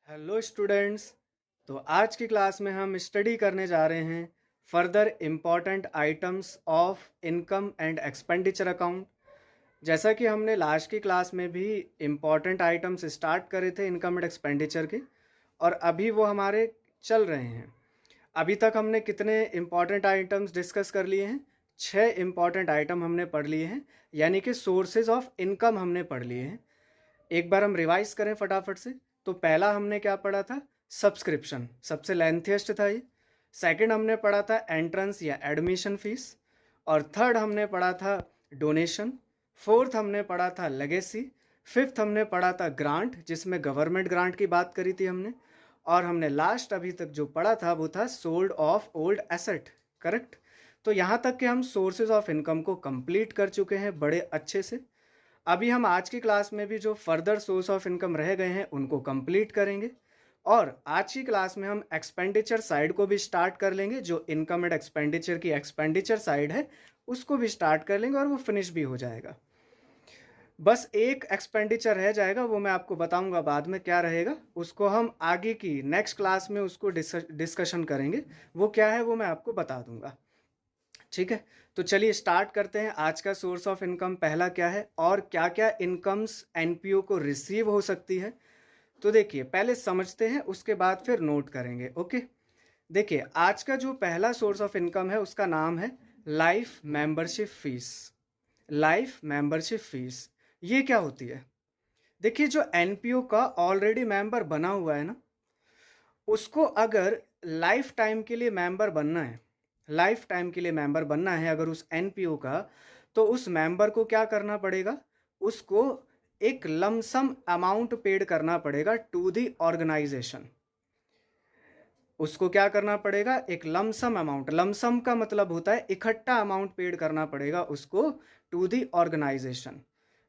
Hello students. तो आज की क्लास में हम स्टडी करने जा रहे हैं further important items of income and expenditure account. जैसा कि हमने लास्ट की क्लास में भी इम्पॉर्टेंट आइटम्स स्टार्ट करे थे इनकम एंड एक्सपेंडिचर के, और अभी वो हमारे चल रहे हैं। अभी तक हमने कितने इम्पॉर्टेंट आइटम्स डिस्कस कर लिए हैं? 6 इम्पॉर्टेंट आइटम हमने पढ़ लिए हैं, यानी कि सोर्सेज ऑफ इनकम हमने पढ़ लिए हैं। एक बार हम रिवाइज करें फटाफट से। तो पहला हमने क्या पढ़ा था? सब्सक्रिप्शन, सबसे लेंथीएस्ट था ये। सेकंड हमने पढ़ा था एंट्रेंस या एडमिशन फीस। और थर्ड हमने पढ़ा था डोनेशन। फोर्थ हमने पढ़ा था लेगेसी। फिफ्थ हमने पढ़ा था ग्रांट, जिसमें गवर्नमेंट ग्रांट की बात करी थी हमने। और हमने लास्ट अभी तक जो पढ़ा था वो था sold off old asset. Correct. तो यहाँ तक कि हम सोर्सेज ऑफ इनकम को कंप्लीट कर चुके हैं बड़े अच्छे से। अभी हम आज की क्लास में भी जो फर्दर सोर्स ऑफ इनकम रह गए हैं उनको कंप्लीट करेंगे। और आज की क्लास में हम एक्सपेंडिचर साइड को भी स्टार्ट कर लेंगे। जो इनकम एंड एक्सपेंडिचर की एक्सपेंडिचर साइड है उसको भी स्टार्ट कर लेंगे और वो फिनिश भी हो जाएगा। बस एक एक्सपेंडिचर रह जाएगा, वो मैं आपको बताऊंगा बाद में क्या रहेगा। उसको हम आगे की नेक्स्ट क्लास में उसको डिस्कशन करेंगे। वो क्या है वो मैं आपको बता दूंगा। ठीक है। तो चलिए स्टार्ट करते हैं। आज का सोर्स ऑफ इनकम पहला क्या है और क्या क्या इनकम्स एनपीओ को रिसीव हो सकती है। तो देखिए पहले समझते हैं, उसके बाद फिर नोट करेंगे। ओके। देखिए आज का जो पहला सोर्स ऑफ इनकम है उसका नाम है life membership fees. Life membership fees ये क्या होती है? देखिए जो एनपीओ का ऑलरेडी मेंबर बना हुआ है ना, उसको अगर लाइफ टाइम के लिए मेंबर बनना है, लाइफ टाइम के लिए मेंबर बनना है अगर उस एनपीओ का, तो उस मेंबर को क्या करना पड़ेगा? उसको एक लमसम अमाउंट पेड करना पड़ेगा टू द ऑर्गेनाइजेशन। उसको क्या करना पड़ेगा? एक लमसम अमाउंट। लमसम का मतलब होता है इकट्ठा अमाउंट पेड करना पड़ेगा उसको टू द ऑर्गेनाइजेशन।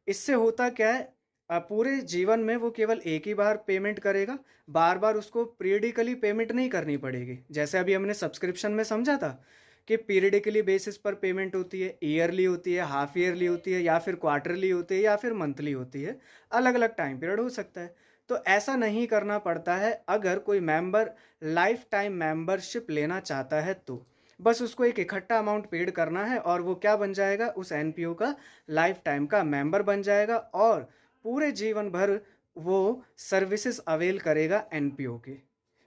इससे होता क्या है, पूरे जीवन में वो केवल एक ही बार पेमेंट करेगा। बार बार उसको पीरियडिकली पेमेंट नहीं करनी पड़ेगी। जैसे अभी हमने सब्सक्रिप्शन में समझा था कि पीरियडिकली बेसिस पर पेमेंट होती है, ईयरली होती है, हाफ ईयरली होती है, या फिर क्वार्टरली होती है, या फिर मंथली होती है। अलग अलग टाइम पीरियड हो सकता है। तो ऐसा नहीं करना पड़ता है अगर कोई मेंबर लाइफ टाइम मेंबरशिप लेना चाहता है तो। बस उसको एक इकट्ठा अमाउंट पेड करना है और वो क्या बन जाएगा? उस एनपीओ का लाइफ टाइम का मेंबर बन जाएगा और पूरे जीवन भर वो सर्विसेज अवेल करेगा एनपीओ के।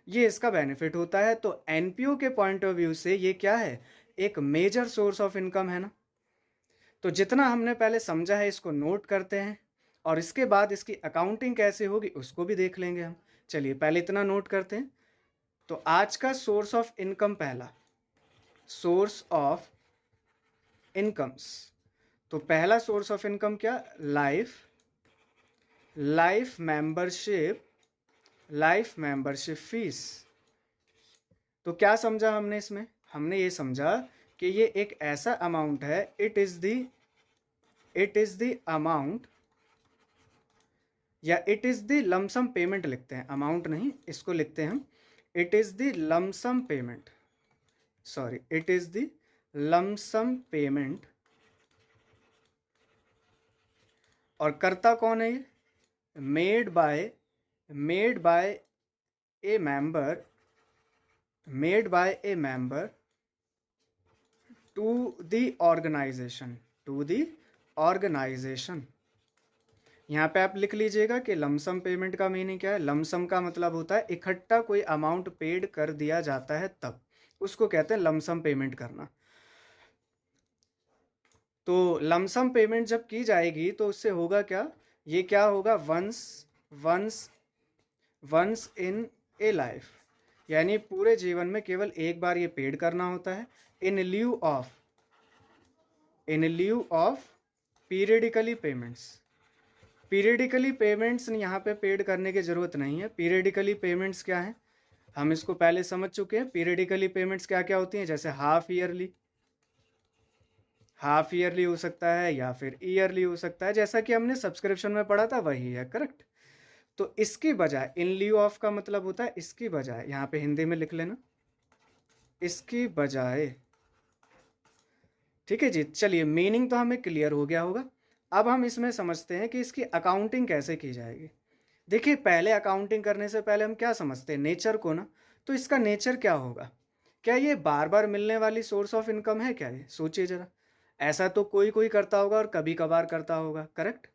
ये इसका बेनिफिट होता है। तो एनपीओ के पॉइंट ऑफ व्यू से ये क्या है? एक मेजर सोर्स ऑफ इनकम है ना। तो जितना हमने पहले समझा है इसको नोट करते हैं, और इसके बाद इसकी अकाउंटिंग कैसे होगी उसको भी देख लेंगे हम। चलिए पहले इतना नोट करते हैं। तो आज का सोर्स ऑफ इनकम पहला, सोर्स ऑफ इनकम्स। तो पहला सोर्स ऑफ इनकम क्या? Life life membership, life membership fees. तो क्या समझा हमने इसमें? हमने ये समझा कि ये एक ऐसा अमाउंट है, इट इज द अमाउंट, या it is the lump sum payment लिखते हैं, अमाउंट नहीं, इसको लिखते हैं हम it is the lump sum payment. Sorry, it is the lump sum payment. और करता कौन है ये? Made by a member, made by a member to the organization, to the organization. यहाँ पे आप लिख लीजिएगा कि लमसम पेमेंट का मीनिंग क्या है। लमसम का मतलब होता है इकट्ठा कोई अमाउंट पेड कर दिया जाता है तब उसको कहते हैं लमसम पेमेंट करना। तो लमसम पेमेंट जब की जाएगी तो उससे होगा क्या? ये क्या होगा? Once once once in a life, यानी पूरे जीवन में केवल एक बार ये पेड करना होता है। In lieu of, in lieu of periodically payments. Periodically payments यहाँ पे पेड करने की ज़रूरत नहीं है। पीरियडिकली पेमेंट्स क्या है हम इसको पहले समझ चुके हैं। पीरियडिकली पेमेंट्स क्या क्या होती हैं? जैसे हाफ ईयरली, हाफ ईयरली हो सकता है या फिर ईयरली हो सकता है, जैसा कि हमने सब्सक्रिप्शन में पढ़ा था वही है। करेक्ट। तो इसकी बजाय, इन ल्यू ऑफ का मतलब होता है इसकी बजाय, यहाँ पे हिंदी में लिख लेना, इसकी बजाय। ठीक है जी। चलिए मीनिंग तो हमें क्लियर हो गया होगा। अब हम इसमें समझते हैं कि इसकी अकाउंटिंग कैसे की जाएगी। देखिए पहले अकाउंटिंग करने से पहले हम क्या समझते हैं, नेचर को ना। तो इसका नेचर क्या होगा, क्या ये बार बार मिलने वाली सोर्स ऑफ इनकम है क्या? ये सोचिए जरा। ऐसा तो कोई कोई करता होगा और कभी कभार करता होगा, करेक्ट।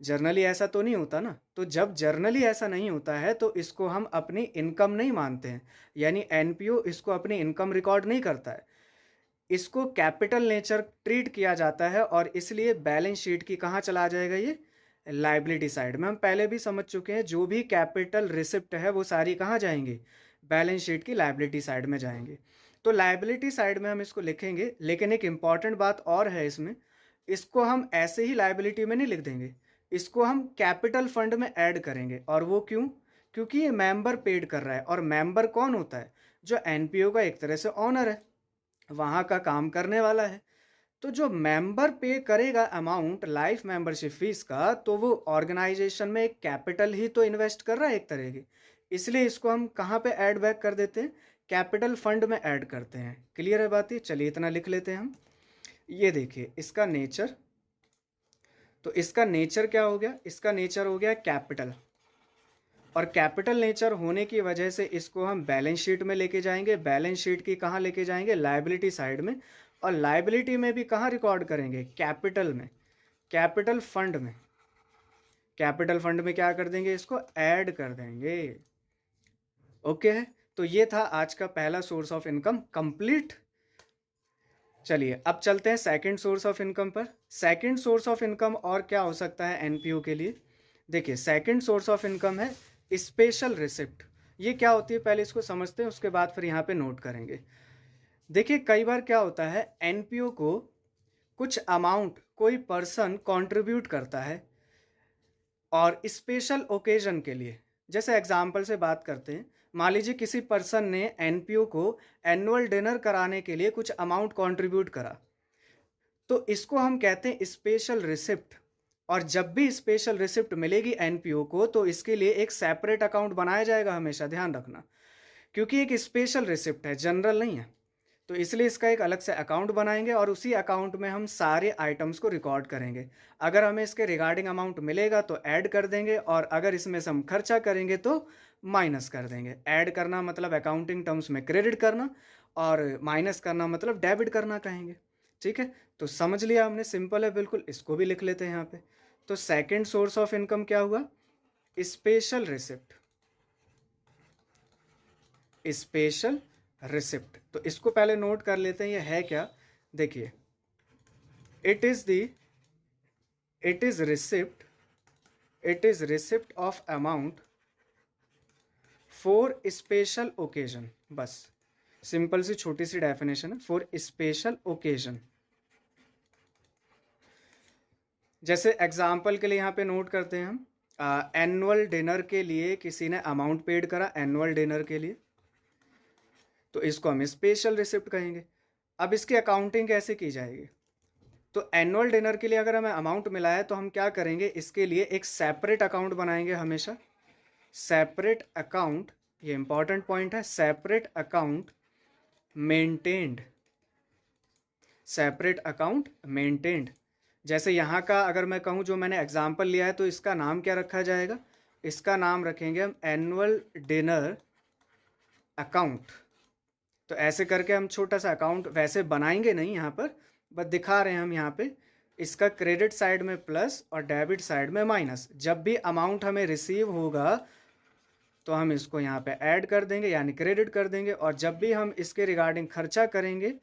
जर्नली ऐसा तो नहीं होता ना। तो जब जर्नली ऐसा नहीं होता है तो इसको हम अपनी इनकम नहीं मानते हैं, यानी एनपीओ इसको अपनी इनकम रिकॉर्ड नहीं करता है। इसको कैपिटल नेचर ट्रीट किया जाता है और इसलिए बैलेंस शीट की कहाँ चला जाएगा, ये लाइबिलिटी साइड में। हम पहले भी समझ चुके हैं, जो भी कैपिटल रिसिप्ट है वो सारी कहाँ जाएंगी, बैलेंस शीट की लाइबिलिटी साइड में जाएंगे। तो लाइबिलिटी साइड में हम इसको लिखेंगे, लेकिन एक इम्पॉर्टेंट बात और है इसमें, इसको हम ऐसे ही लाइबिलिटी में नहीं लिख देंगे, इसको हम कैपिटल फंड में ऐड करेंगे। और वो क्यों? क्योंकि ये मेंबर पेड कर रहा है, और मेंबर कौन होता है, जो एनपीओ का एक तरह से ऑनर है, वहाँ का काम करने वाला है। तो जो मेंबर पे करेगा अमाउंट लाइफ मेंबरशिप फीस का, तो वो ऑर्गेनाइजेशन में एक कैपिटल ही तो इन्वेस्ट कर रहा है एक तरह की। इसलिए इसको हम कहाँ पे ऐड बैक कर देते हैं, कैपिटल फंड में ऐड करते हैं। क्लियर है बात? ये चलिए इतना लिख लेते हैं हम। ये देखिए इसका नेचर, तो इसका नेचर क्या हो गया, इसका नेचर हो गया कैपिटल। और कैपिटल नेचर होने की वजह से इसको हम बैलेंस शीट में लेके जाएंगे। बैलेंस शीट की कहाँ लेके जाएंगे, लायबिलिटी साइड में। और लायबिलिटी में भी कहाँ रिकॉर्ड करेंगे, कैपिटल में, कैपिटल फंड में। कैपिटल फंड में क्या कर देंगे, इसको ऐड कर देंगे। ओके है। तो ये था आज का पहला सोर्स ऑफ इनकम कंप्लीट। चलिए अब चलते हैं सेकंड सोर्स ऑफ इनकम पर। सेकंड सोर्स ऑफ इनकम और क्या हो सकता है एनपीओ के लिए। देखिए सेकंड सोर्स ऑफ इनकम है स्पेशल रिसिप्ट। ये क्या होती है पहले इसको समझते हैं, उसके बाद फिर यहाँ पे नोट करेंगे। देखिए कई बार क्या होता है, एनपीओ को कुछ अमाउंट कोई पर्सन कंट्रीब्यूट करता है और स्पेशल ओकेजन के लिए। जैसे एग्जाम्पल से बात करते हैं, मान लीजिए किसी पर्सन ने एनपीओ को एनुअल डिनर कराने के लिए कुछ अमाउंट कंट्रीब्यूट करा, तो इसको हम कहते हैं स्पेशल रिसिप्ट। और जब भी स्पेशल रिसिप्ट मिलेगी एनपीओ को, तो इसके लिए एक सेपरेट अकाउंट बनाया जाएगा, हमेशा ध्यान रखना, क्योंकि एक स्पेशल रिसिप्ट है, जनरल नहीं है। तो इसलिए इसका एक अलग से अकाउंट बनाएंगे और उसी अकाउंट में हम सारे आइटम्स को रिकॉर्ड करेंगे। अगर हमें इसके रिगार्डिंग अमाउंट मिलेगा तो ऐड कर देंगे, और अगर इसमें से हम खर्चा करेंगे तो माइनस कर देंगे। ऐड करना मतलब अकाउंटिंग टर्म्स में क्रेडिट करना, और माइनस करना मतलब डेबिट करना कहेंगे। ठीक है, तो समझ लिया हमने, सिंपल है बिल्कुल। इसको भी लिख लेते हैं यहाँ पे। तो सेकेंड सोर्स ऑफ इनकम क्या हुआ, स्पेशल रिसिप्ट। स्पेशल रिसिप्ट, तो इसको पहले नोट कर लेते हैं ये है क्या। देखिए it is receipt of amount for special occasion. बस सिंपल सी छोटी सी डेफिनेशन है, फॉर स्पेशल ओकेजन। जैसे एग्जाम्पल के लिए यहाँ पे नोट करते हैं हम, एनुअल डिनर के लिए किसी ने अमाउंट पेड करा एनुअल डिनर के लिए, तो इसको हम स्पेशल रिसिप्ट कहेंगे। अब इसकी अकाउंटिंग कैसे की जाएगी, तो एनुअल डिनर के लिए अगर हमें अमाउंट मिला है तो हम क्या करेंगे, इसके लिए एक सेपरेट अकाउंट बनाएंगे हमेशा। सेपरेट अकाउंट, ये इंपॉर्टेंट पॉइंट है, separate account maintained. Separate account maintained. जैसे यहाँ का अगर मैं कहूँ, जो मैंने एग्जाम्पल लिया है, तो इसका नाम क्या रखा जाएगा, इसका नाम रखेंगे हम एनुअल डिनर अकाउंट। तो ऐसे करके हम छोटा सा अकाउंट वैसे बनाएंगे नहीं यहाँ पर, बस दिखा रहे हैं हम यहाँ पे। इसका क्रेडिट साइड में प्लस और डेबिट साइड में माइनस। जब भी अमाउंट हमें रिसीव होगा तो हम इसको यहाँ पे ऐड कर देंगे, यानी क्रेडिट कर देंगे। और जब भी हम इसके रिगार्डिंग खर्चा करेंगे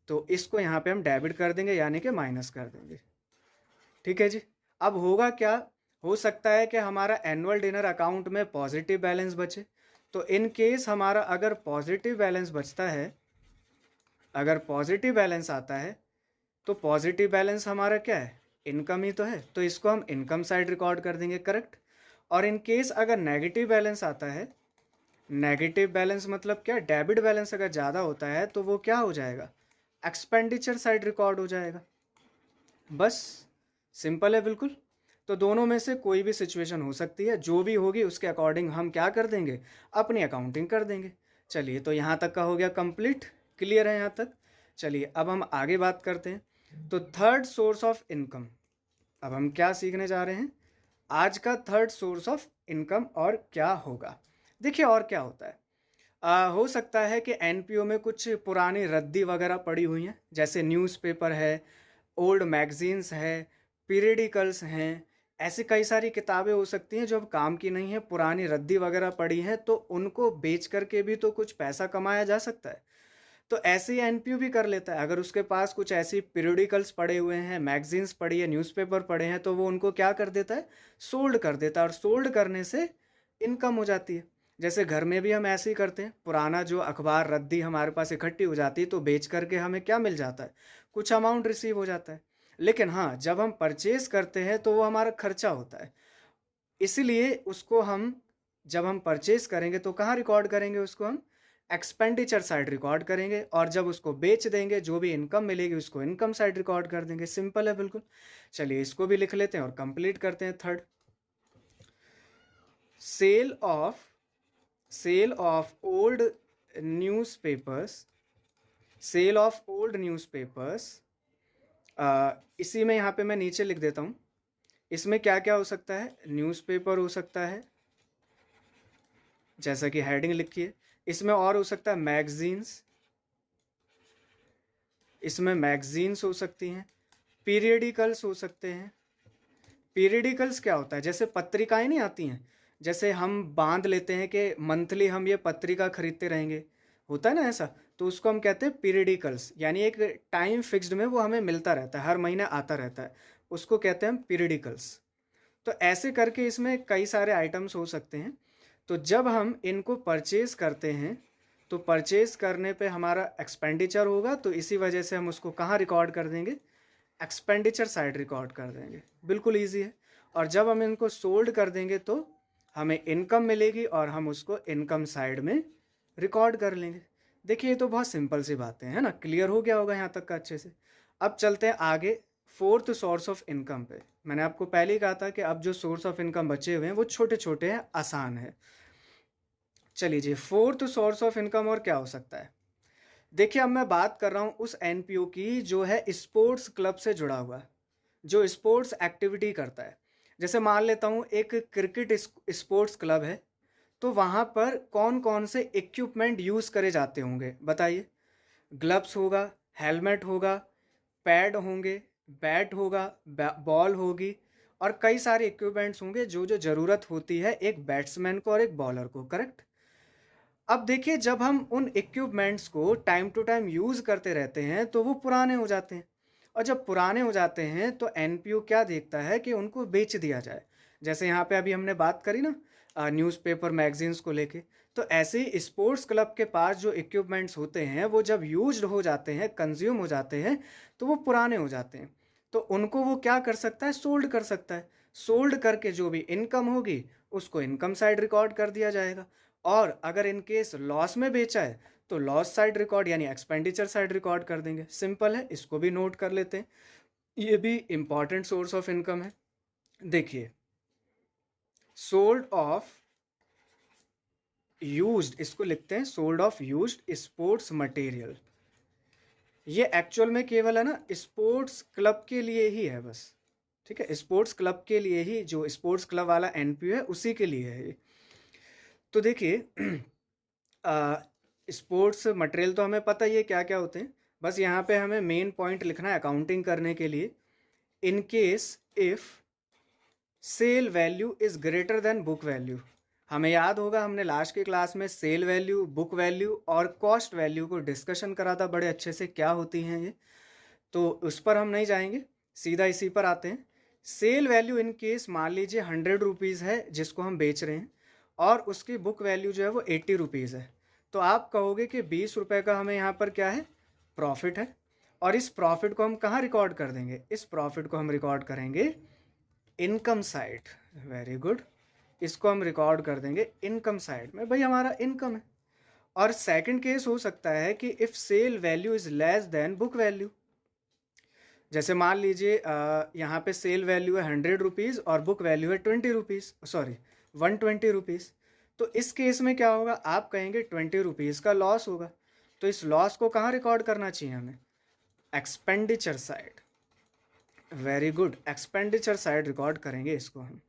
तो इसको यहाँ पे हम डेबिट कर देंगे, यानी कि माइनस कर देंगे। ठीक है जी। अब होगा क्या, हो सकता है कि हमारा एनुअल डिनर अकाउंट में पॉजिटिव बैलेंस बचे। तो इन केस हमारा अगर पॉजिटिव बैलेंस बचता है, अगर पॉजिटिव बैलेंस आता है, तो पॉजिटिव बैलेंस हमारा क्या है, इनकम ही तो है, तो इसको हम इनकम साइड रिकॉर्ड कर देंगे, करेक्ट। और इन केस अगर नेगेटिव बैलेंस आता है, नेगेटिव बैलेंस मतलब क्या, डेबिट बैलेंस अगर ज़्यादा होता है तो वो क्या हो जाएगा, एक्सपेंडिचर साइड रिकॉर्ड हो जाएगा। बस सिंपल है बिल्कुल। तो दोनों में से कोई भी सिचुएशन हो सकती है, जो भी होगी उसके अकॉर्डिंग हम क्या कर देंगे, अपनी अकाउंटिंग कर देंगे। चलिए तो यहाँ तक का हो गया कंप्लीट, क्लियर है यहाँ तक। चलिए अब हम आगे बात करते हैं। तो थर्ड सोर्स ऑफ इनकम, अब हम क्या सीखने जा रहे हैं, आज का थर्ड सोर्स ऑफ इनकम और क्या होगा। देखिए और क्या होता है, हो सकता है कि एनपीओ में कुछ पुरानी रद्दी वगैरह पड़ी हुई हैं, जैसे न्यूज़पेपर है, ओल्ड मैगजीन्स है, पीरियडिकल्स हैं। ऐसी कई सारी किताबें हो सकती हैं जो अब काम की नहीं है, पुरानी रद्दी वगैरह पड़ी हैं, तो उनको बेच करके भी तो कुछ पैसा कमाया जा सकता है। तो ऐसे ही एनपीयू भी कर लेता है। अगर उसके पास कुछ ऐसी पीरियडिकल्स पड़े हुए हैं, मैगजीन्स पड़ी है, न्यूज़पेपर पड़े हैं, तो वो उनको क्या कर देता है, सोल्ड कर देता है, और सोल्ड करने से इनकम हो जाती है। जैसे घर में भी हम ऐसे ही करते हैं, पुराना जो अखबार रद्दी हमारे पास इकट्ठी हो जाती है, तो बेच करके हमें क्या मिल जाता है, कुछ अमाउंट रिसीव हो जाता है। लेकिन हाँ, जब हम परचेज करते हैं तो वो हमारा खर्चा होता है, इसीलिए उसको हम, जब हम परचेज करेंगे तो कहाँ रिकॉर्ड करेंगे, उसको हम एक्सपेंडिचर साइड रिकॉर्ड करेंगे, और जब उसको बेच देंगे जो भी इनकम मिलेगी उसको इनकम साइड रिकॉर्ड कर देंगे। सिंपल है बिल्कुल। चलिए इसको भी लिख लेते हैं और कंप्लीट करते हैं। Third, sale of old newspapers, sale of old newspapers. इसी में यहाँ पे मैं नीचे लिख देता हूँ, इसमें क्या क्या हो सकता है, न्यूज़पेपर हो सकता है जैसा कि हेडिंग लिखिए, इसमें और हो सकता है मैगजीन्स, इसमें मैगजीन्स हो सकती हैं, पीरियडिकल्स हो सकते हैं। पीरियडिकल्स क्या होता है, जैसे पत्रिकाएं नहीं आती हैं, जैसे हम बांध लेते हैं कि मंथली हम ये पत्रिका खरीदते रहेंगे, होता है ना ऐसा, तो उसको हम कहते हैं पीरियडिकल्स, यानी एक टाइम फिक्स्ड में वो हमें मिलता रहता है, हर महीने आता रहता है, उसको कहते हैं हम पीरियडिकल्स। तो ऐसे करके इसमें कई सारे आइटम्स हो सकते हैं। तो जब हम इनको परचेज करते हैं तो परचेज करने पे हमारा एक्सपेंडिचर होगा, तो इसी वजह से हम उसको कहाँ रिकॉर्ड कर देंगे, एक्सपेंडिचर साइड रिकॉर्ड कर देंगे। बिल्कुल ईजी है। और जब हम इनको सोल्ड कर देंगे तो हमें इनकम मिलेगी और हम उसको इनकम साइड में रिकॉर्ड कर लेंगे। देखिए ये तो बहुत सिंपल सी बातें हैं ना, क्लियर हो गया होगा यहाँ तक का अच्छे से। अब चलते हैं आगे फोर्थ सोर्स ऑफ इनकम पे। मैंने आपको पहले ही कहा था कि अब जो सोर्स ऑफ इनकम बचे हुए हैं वो छोटे छोटे हैं, आसान है। चलिए जी, फोर्थ सोर्स ऑफ इनकम और क्या हो सकता है। देखिए अब मैं बात कर रहा हूँ उस एनपीओ की जो है स्पोर्ट्स क्लब से जुड़ा हुआ, जो स्पोर्ट्स एक्टिविटी करता है। जैसे मान लेता हूँ एक क्रिकेट स्पोर्ट्स क्लब है, तो वहाँ पर कौन कौन से इक्विपमेंट यूज़ करे जाते होंगे बताइए। ग्लव्स होगा, हेलमेट होगा, पैड होंगे, बैट होगा, बॉल होगी, और कई सारे इक्विपमेंट्स होंगे जो जो ज़रूरत होती है एक बैट्समैन को और एक बॉलर को, करेक्ट। अब देखिए जब हम उन इक्विपमेंट्स को टाइम टू टाइम यूज़ करते रहते हैं तो वो पुराने हो जाते हैं, और जब पुराने हो जाते हैं तो एनपीओ क्या देखता है कि उनको बेच दिया जाए। जैसे यहाँ पे अभी हमने बात करी ना न्यूज़पेपर मैगजीन्स को लेके, तो ऐसे ही स्पोर्ट्स क्लब के पास जो इक्विपमेंट्स होते हैं वो जब यूज्ड हो जाते हैं, कंज्यूम हो जाते हैं, तो वो पुराने हो जाते हैं। तो उनको वो क्या कर सकता है, सोल्ड कर सकता है। सोल्ड करके जो भी इनकम होगी उसको इनकम साइड रिकॉर्ड कर दिया जाएगा, और अगर इन केस लॉस में बेचा है तो लॉस साइड रिकॉर्ड यानी एक्सपेंडिचर साइड रिकॉर्ड कर देंगे। सिंपल है, इसको भी नोट कर लेते हैं, ये भी इंपॉर्टेंट सोर्स ऑफ इनकम है। देखिए सोल्ड ऑफ यूज्ड, इसको लिखते हैं sold off used sports material. ये एक्चुअल में केवल है ना स्पोर्ट्स क्लब के लिए ही है बस, ठीक है, स्पोर्ट्स क्लब के लिए ही, जो स्पोर्ट्स क्लब वाला एनपीओ है उसी के लिए है ये। तो देखिए स्पोर्ट्स मटेरियल तो हमें पता ही है क्या क्या होते हैं, बस यहाँ पे हमें मेन पॉइंट लिखना है अकाउंटिंग करने के लिए। In case if sale value is greater than book value, हमें याद होगा हमने लास्ट की क्लास में सेल वैल्यू, बुक वैल्यू और कॉस्ट वैल्यू को डिस्कशन करा था बड़े अच्छे से, क्या होती हैं ये, तो उस पर हम नहीं जाएंगे, सीधा इसी पर आते हैं। सेल वैल्यू इन केस मान लीजिए 100 रुपीज़ है जिसको हम बेच रहे हैं, और उसकी बुक वैल्यू जो है वो 80 रुपीज़ है, तो आप कहोगे कि 20 रुपये का हमें यहाँ पर क्या है, प्रॉफिट है। और इस प्रॉफिट को हम कहाँ रिकॉर्ड कर देंगे, इस प्रॉफिट को हम रिकॉर्ड करेंगे इनकम साइड। वेरी गुड, इसको हम रिकॉर्ड कर देंगे इनकम साइड में, भाई हमारा इनकम है। और सेकंड केस हो सकता है कि if sale value is less than book value, जैसे मान लीजिए यहाँ पे सेल वैल्यू है 100 रुपीज़ और बुक वैल्यू है 20 रुपीज़, सॉरी 120 रुपीज़। तो इस केस में क्या होगा, आप कहेंगे 20 रुपीज़ का लॉस होगा, तो इस लॉस को कहाँ रिकॉर्ड करना चाहिए हमें, expenditure side. Very good, expenditure side record करेंगे इसको हम।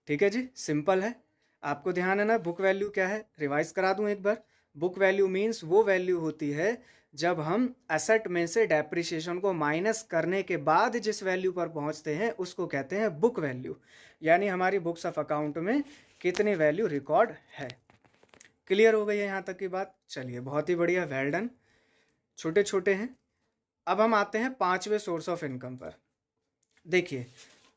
ठीक है जी, सिंपल है। आपको ध्यान है ना बुक वैल्यू क्या है, रिवाइज करा दूं एक बार। बुक वैल्यू मीन्स वो वैल्यू होती है जब हम एसेट में से डेप्रिसिएशन को माइनस करने के बाद जिस वैल्यू पर पहुंचते हैं उसको कहते हैं बुक वैल्यू। यानी हमारी बुक्स ऑफ अकाउंट में कितनी वैल्यू रिकॉर्ड है। क्लियर हो गई है यहाँ तक की बात? चलिए, बहुत ही बढ़िया, वेल डन। छोटे छोटे हैं। अब हम आते हैं पांचवें सोर्स ऑफ इनकम पर। देखिए,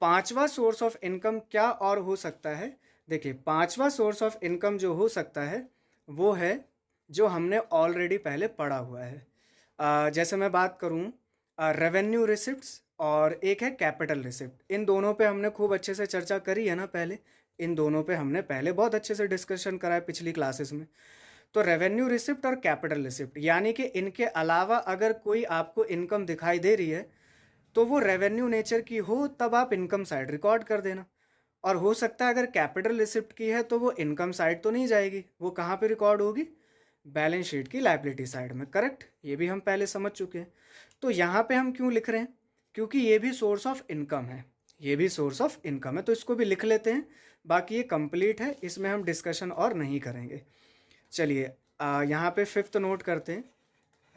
पांचवा सोर्स ऑफ इनकम क्या और हो सकता है। देखिए, पांचवा सोर्स ऑफ इनकम जो हो सकता है वो है जो हमने ऑलरेडी पहले पढ़ा हुआ है। जैसे मैं बात करूं, रेवेन्यू रिसिप्ट्स और एक है कैपिटल रिसिप्ट। इन दोनों पे हमने खूब अच्छे से चर्चा करी है ना पहले। इन दोनों पे हमने पहले बहुत अच्छे से डिस्कशन करा है पिछली क्लासेस में। तो रेवेन्यू रिसिप्ट और कैपिटल रिसिप्ट, यानी कि इनके अलावा अगर कोई आपको इनकम दिखाई दे रही है तो वो रेवेन्यू नेचर की हो तब आप इनकम साइड रिकॉर्ड कर देना। और हो सकता है अगर कैपिटल रिसिप्ट की है तो वो इनकम साइड तो नहीं जाएगी, वो कहाँ पे रिकॉर्ड होगी, बैलेंस शीट की लायबिलिटी साइड में। करेक्ट, ये भी हम पहले समझ चुके हैं। तो यहाँ पे हम क्यों लिख रहे हैं, क्योंकि ये भी सोर्स ऑफ इनकम है, ये भी सोर्स ऑफ इनकम है, तो इसको भी लिख लेते हैं। बाकी ये कंप्लीट है, इसमें हम डिस्कशन और नहीं करेंगे। चलिए, यहाँ पे फिफ्थ नोट करते हैं,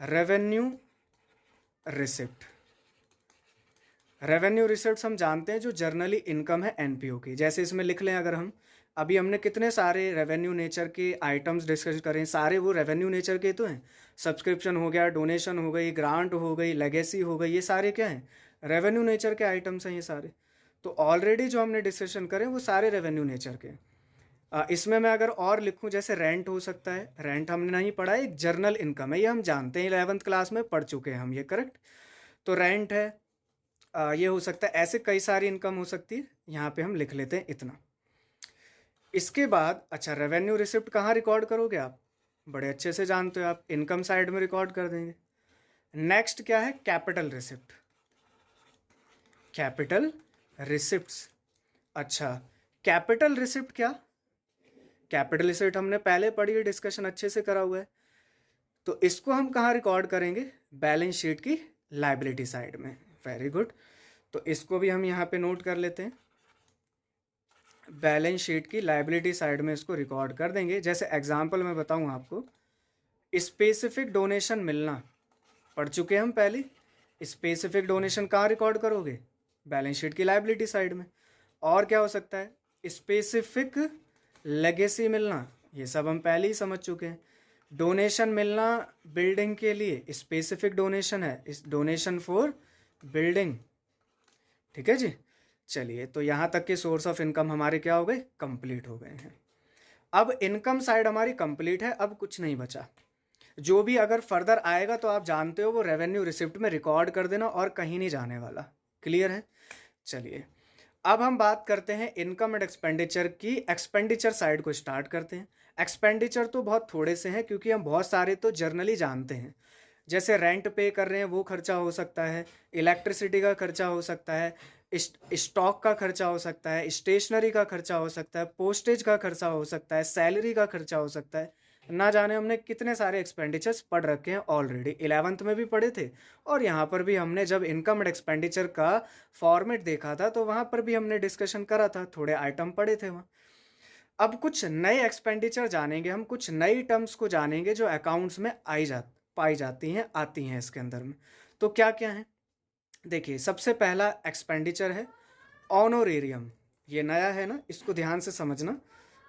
रेवेन्यू रिसिप्ट। रेवेन्यू रिसिप्ट्स हम जानते हैं जो जर्नली इनकम है एनपीओ की। जैसे इसमें लिख लें, अगर हम अभी हमने कितने सारे रेवेन्यू नेचर के आइटम्स डिस्कस करें, सारे वो रेवेन्यू नेचर के तो हैं। सब्सक्रिप्शन हो गया, डोनेशन हो गई, ग्रांट हो गई, लेगेसी हो गई, ये सारे क्या हैं, रेवेन्यू नेचर के आइटम्स हैं ये सारे। तो ऑलरेडी जो हमने डिस्कशन करें वो सारे रेवेन्यू नेचर के। इसमें मैं अगर और लिखूं, जैसे रेंट हो सकता है, रेंट हमने नहीं पढ़ा है, एक जर्नल इनकम है, ये हम जानते हैं, 11th क्लास में पढ़ चुके हैं हम ये। करेक्ट, तो रेंट है, ये हो सकता है, ऐसे कई सारी इनकम हो सकती है, यहाँ पे हम लिख लेते हैं इतना। इसके बाद अच्छा, रेवेन्यू रिसिप्ट कहाँ रिकॉर्ड करोगे आप, बड़े अच्छे से जानते हो आप, इनकम साइड में रिकॉर्ड कर देंगे। नेक्स्ट क्या है, कैपिटल रिसिप्ट, कैपिटल रिसिप्ट्स। अच्छा, कैपिटल रिसिप्ट क्या, कैपिटल रिसिप्ट हमने पहले पढ़ी है, डिस्कशन अच्छे से करा हुआ है। तो इसको हम कहाँ रिकॉर्ड करेंगे, बैलेंस शीट की लायबिलिटी साइड में। वेरी गुड, तो इसको भी हम यहाँ पे नोट कर लेते हैं, बैलेंस शीट की लायबिलिटी साइड में इसको रिकॉर्ड कर देंगे। जैसे एग्जांपल मैं बताऊँ आपको, स्पेसिफिक डोनेशन मिलना पढ़ चुके हैं हम पहले। स्पेसिफिक डोनेशन कहाँ रिकॉर्ड करोगे, बैलेंस शीट की लायबिलिटी साइड में। और क्या हो सकता है, स्पेसिफिक लेगेसी मिलना, ये सब हम पहले ही समझ चुके हैं। डोनेशन मिलना बिल्डिंग के लिए, स्पेसिफिक डोनेशन है, इस डोनेशन फॉर बिल्डिंग। ठीक है जी, चलिए, तो यहाँ तक के सोर्स ऑफ इनकम हमारे क्या हो गए, कंप्लीट हो गए हैं। अब इनकम साइड हमारी कंप्लीट है, अब कुछ नहीं बचा। जो भी अगर फर्दर आएगा तो आप जानते हो वो रेवेन्यू रिसिप्ट में रिकॉर्ड कर देना और कहीं नहीं जाने वाला। क्लियर है? चलिए, अब हम बात करते हैं इनकम एंड एक्सपेंडिचर की। एक्सपेंडिचर साइड को स्टार्ट करते हैं। एक्सपेंडिचर तो बहुत थोड़े से हैं क्योंकि हम बहुत सारे तो जर्नली जानते हैं। जैसे रेंट पे कर रहे हैं वो खर्चा हो सकता है, इलेक्ट्रिसिटी का खर्चा हो सकता है, स्टॉक का खर्चा हो सकता है, स्टेशनरी का खर्चा हो सकता है, पोस्टेज का खर्चा हो सकता है, सैलरी का खर्चा हो सकता है। ना जाने हमने कितने सारे एक्सपेंडिचर्स पढ़ रखे हैं ऑलरेडी, 11th में भी पढ़े थे और यहाँ पर भी हमने जब इनकम एंड एक्सपेंडिचर का फॉर्मेट देखा था तो वहाँ पर भी हमने डिस्कशन करा था, थोड़े आइटम पढ़े थे वहाँ। अब कुछ नए एक्सपेंडिचर जानेंगे हम, कुछ नई टर्म्स को जानेंगे जो अकाउंट्स में पाई जाती हैं, आती हैं इसके अंदर में। तो क्या क्या है, देखिए, सबसे पहला एक्सपेंडिचर है ऑनोरेरियम। ये नया है ना, इसको ध्यान से समझना,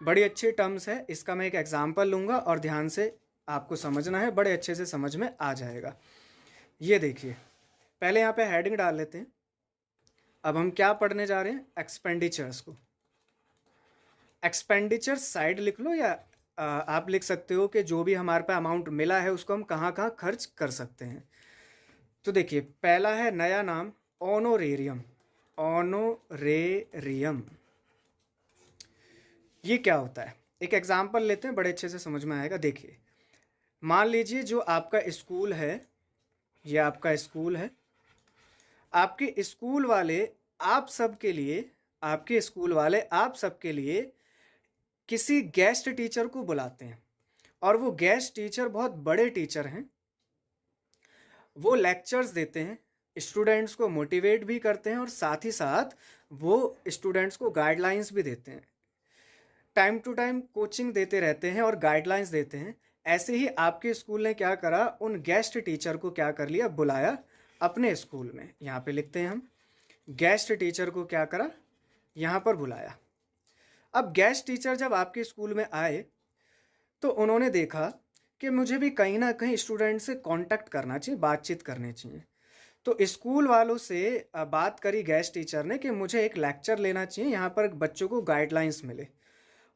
बड़ी अच्छी टर्म्स है। इसका मैं एक एग्जांपल लूँगा और ध्यान से आपको समझना है, बड़े अच्छे से समझ में आ जाएगा। ये देखिए, पहले यहाँ पे हेडिंग डाल लेते हैं। अब हम क्या पढ़ने जा रहे हैं, एक्सपेंडिचर्स को। एक्सपेंडिचर साइड लिख लो या आप लिख सकते हो कि जो भी हमारे पे अमाउंट मिला है उसको हम कहाँ कहाँ खर्च कर सकते हैं। तो देखिए, पहला है नया नाम ऑनोरेरियम। ऑनोरेरियम ये क्या होता है, एक एग्जांपल लेते हैं, बड़े अच्छे से समझ में आएगा। देखिए, मान लीजिए जो आपका स्कूल है, ये आपका स्कूल है, आपके स्कूल वाले आप सबके लिए, आपके स्कूल वाले आप सबके लिए किसी गेस्ट टीचर को बुलाते हैं और वो गेस्ट टीचर बहुत बड़े टीचर हैं। वो लेक्चर्स देते हैं, स्टूडेंट्स को मोटिवेट भी करते हैं और साथ ही साथ वो स्टूडेंट्स को गाइडलाइंस भी देते हैं, टाइम टू टाइम कोचिंग देते रहते हैं और गाइडलाइंस देते हैं। ऐसे ही आपके स्कूल ने क्या करा, उन गेस्ट टीचर को क्या कर लिया, बुलाया अपने स्कूल में। यहाँ पे लिखते हैं हम, गेस्ट टीचर को क्या करा, यहाँ पर बुलाया। अब गेस्ट टीचर जब आपके स्कूल में आए तो उन्होंने देखा कि मुझे भी कहीं ना कहीं स्टूडेंट से कांटेक्ट करना चाहिए, बातचीत करनी चाहिए। तो स्कूल वालों से बात करी गेस्ट टीचर ने कि मुझे एक लेक्चर लेना चाहिए, यहाँ पर बच्चों को गाइडलाइंस मिले।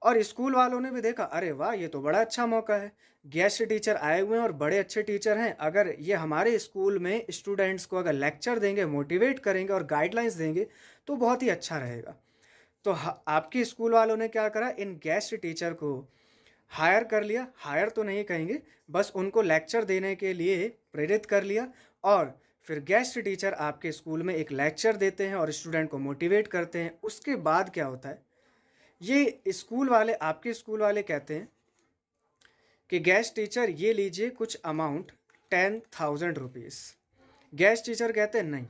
और स्कूल वालों ने भी देखा, अरे वाह, ये तो बड़ा अच्छा मौका है, गेस्ट टीचर आए हुए हैं और बड़े अच्छे टीचर हैं, अगर ये हमारे स्कूल में स्टूडेंट्स को अगर लेक्चर देंगे, मोटिवेट करेंगे और गाइडलाइंस देंगे तो बहुत ही अच्छा रहेगा। तो आपके स्कूल वालों ने क्या करा, इन गेस्ट टीचर को हायर कर लिया, हायर तो नहीं कहेंगे, बस उनको लेक्चर देने के लिए प्रेरित कर लिया। और फिर गेस्ट टीचर आपके स्कूल में एक लेक्चर देते हैं और स्टूडेंट को मोटिवेट करते हैं। उसके बाद क्या होता है, ये स्कूल वाले, आपके स्कूल वाले कहते हैं कि गेस्ट टीचर ये लीजिए कुछ अमाउंट 10,000 रुपीज़। गेस्ट टीचर कहते हैं नहीं,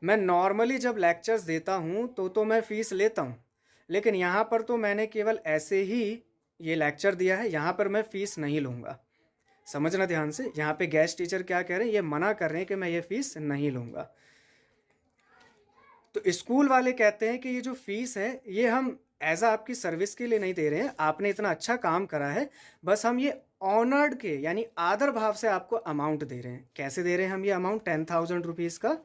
मैं नॉर्मली जब लेक्चर्स देता हूँ तो मैं फ़ीस लेता हूँ, लेकिन यहाँ पर तो मैंने केवल ऐसे ही ये लेक्चर दिया है, यहाँ पर मैं फ़ीस नहीं लूँगा। समझना ध्यान से, यहाँ पे गेस्ट टीचर क्या कह रहे हैं, ये मना कर रहे हैं कि मैं ये फ़ीस नहीं लूँगा। तो स्कूल वाले कहते हैं कि ये जो फ़ीस है ये हम एज आपकी सर्विस के लिए नहीं दे रहे हैं, आपने इतना अच्छा काम करा है, बस हम ये ऑनर्ड के यानी आदर भाव से आपको अमाउंट दे रहे हैं। कैसे दे रहे हैं हम ये अमाउंट, 10,000 रुपीज़ का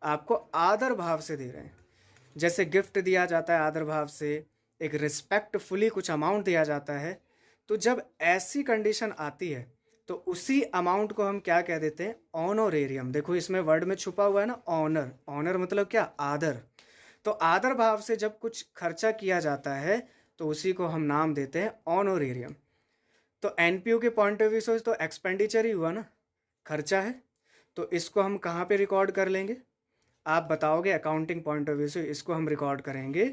आपको आदर भाव से दे रहे हैं। जैसे गिफ्ट दिया जाता है आदर भाव से, एक रिस्पेक्टफुली कुछ अमाउंट दिया जाता है। तो जब ऐसी कंडीशन आती है तो उसी अमाउंट को हम क्या कह देते हैं, ऑनोरेरियम। देखो इसमें वर्ड में छुपा हुआ है ना ऑनर, ऑनर मतलब क्या, आदर। तो आदर भाव से जब कुछ खर्चा किया जाता है तो उसी को हम नाम देते हैं ऑनोरेरियम। तो एनपीयू के पॉइंट ऑफ व्यू से तो एक्सपेंडिचर ही हुआ ना, खर्चा है। तो इसको हम कहाँ पे रिकॉर्ड कर लेंगे, आप बताओगे, अकाउंटिंग पॉइंट ऑफ व्यू से इसको हम रिकॉर्ड करेंगे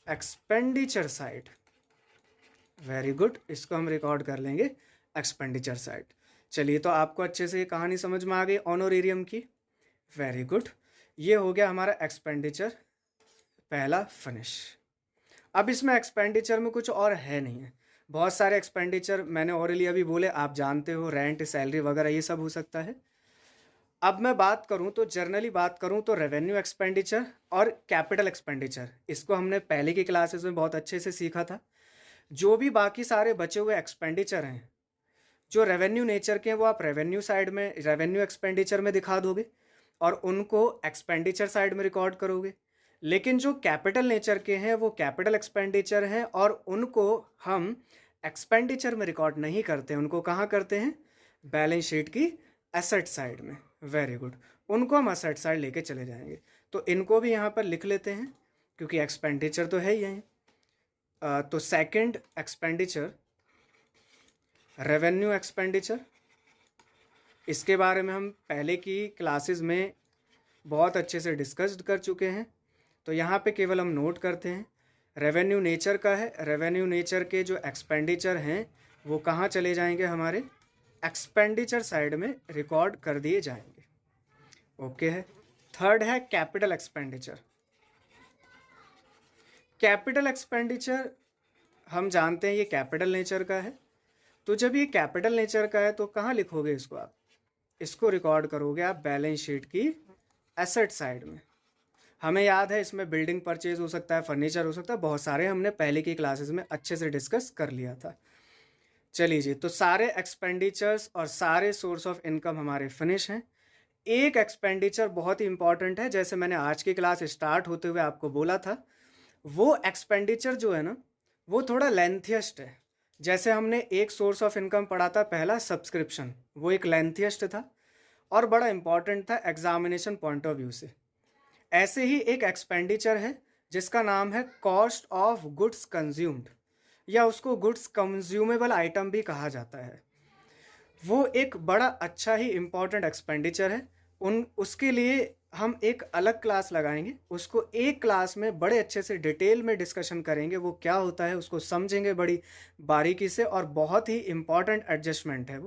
एक्सपेंडिचर साइड। वेरी गुड, इसको हम रिकॉर्ड कर लेंगे एक्सपेंडिचर साइड। चलिए, तो आपको अच्छे से ये कहानी समझ में आ गई ऑनोरेरियम की। वेरी गुड, ये हो गया हमारा एक्सपेंडिचर पहला फिनिश। अब इसमें एक्सपेंडिचर में कुछ और है नहीं है, बहुत सारे एक्सपेंडिचर मैंने ऑलरेडी अभी बोले, आप जानते हो, रेंट, सैलरी वगैरह ये सब हो सकता है। अब मैं बात करूं तो जनरली बात करूं तो रेवेन्यू एक्सपेंडिचर और कैपिटल एक्सपेंडिचर, इसको हमने पहले की क्लासेस में बहुत अच्छे से सीखा था। जो भी बाकी सारे बचे हुए एक्सपेंडिचर हैं जो रेवेन्यू नेचर के हैं, वो आप रेवेन्यू साइड में, रेवेन्यू एक्सपेंडिचर में दिखा दोगे और उनको एक्सपेंडिचर साइड में रिकॉर्ड करोगे। लेकिन जो कैपिटल नेचर के हैं वो कैपिटल एक्सपेंडिचर हैं और उनको हम एक्सपेंडिचर में रिकॉर्ड नहीं करते, उनको कहाँ करते हैं, बैलेंस शीट की एसेट साइड में। वेरी गुड, उनको हम एसेट साइड लेके चले जाएंगे। तो इनको भी यहाँ पर लिख लेते हैं क्योंकि एक्सपेंडिचर तो है ही है। तो सेकंड एक्सपेंडिचर रेवेन्यू एक्सपेंडिचर, इसके बारे में हम पहले की क्लासेस में बहुत अच्छे से डिस्कस्ड कर चुके हैं। तो यहाँ पे केवल हम नोट करते हैं, रेवेन्यू नेचर का है, रेवेन्यू नेचर के जो एक्सपेंडिचर हैं वो कहाँ चले जाएंगे, हमारे एक्सपेंडिचर साइड में रिकॉर्ड कर दिए जाएंगे। ओके है। थर्ड है कैपिटल एक्सपेंडिचर। कैपिटल एक्सपेंडिचर हम जानते हैं ये कैपिटल नेचर का है। तो जब ये कैपिटल नेचर का है तो कहाँ लिखोगे इसको, आप इसको रिकॉर्ड करोगे आप बैलेंस शीट की एसेट साइड में। हमें याद है इसमें बिल्डिंग परचेज हो सकता है, फर्नीचर हो सकता है, बहुत सारे हमने पहले की क्लासेस में अच्छे से डिस्कस कर लिया था। चलिए जी, तो सारे एक्सपेंडिचर्स और सारे सोर्स ऑफ इनकम हमारे फिनिश हैं। एक एक्सपेंडिचर बहुत ही इंपॉर्टेंट है, जैसे मैंने आज की क्लास स्टार्ट होते हुए आपको बोला था, वो एक्सपेंडिचर जो है ना वो थोड़ा लेंथियस्ट है। जैसे हमने एक सोर्स ऑफ इनकम पढ़ा था पहला, सब्सक्रिप्शन, वो एक लेंथियस्ट था और बड़ा इंपॉर्टेंट था एग्जामिनेशन पॉइंट ऑफ व्यू से। ऐसे ही एक एक्सपेंडिचर है जिसका नाम है कॉस्ट ऑफ गुड्स कंज्यूम्ड, या उसको गुड्स कंज्यूमेबल आइटम भी कहा जाता है। वो एक बड़ा अच्छा ही इम्पॉर्टेंट एक्सपेंडिचर है। उसके लिए हम एक अलग क्लास लगाएंगे, उसको एक क्लास में बड़े अच्छे से डिटेल में डिस्कशन करेंगे, वो क्या होता है उसको समझेंगे बड़ी बारीकी से, और बहुत ही इम्पॉर्टेंट एडजस्टमेंट है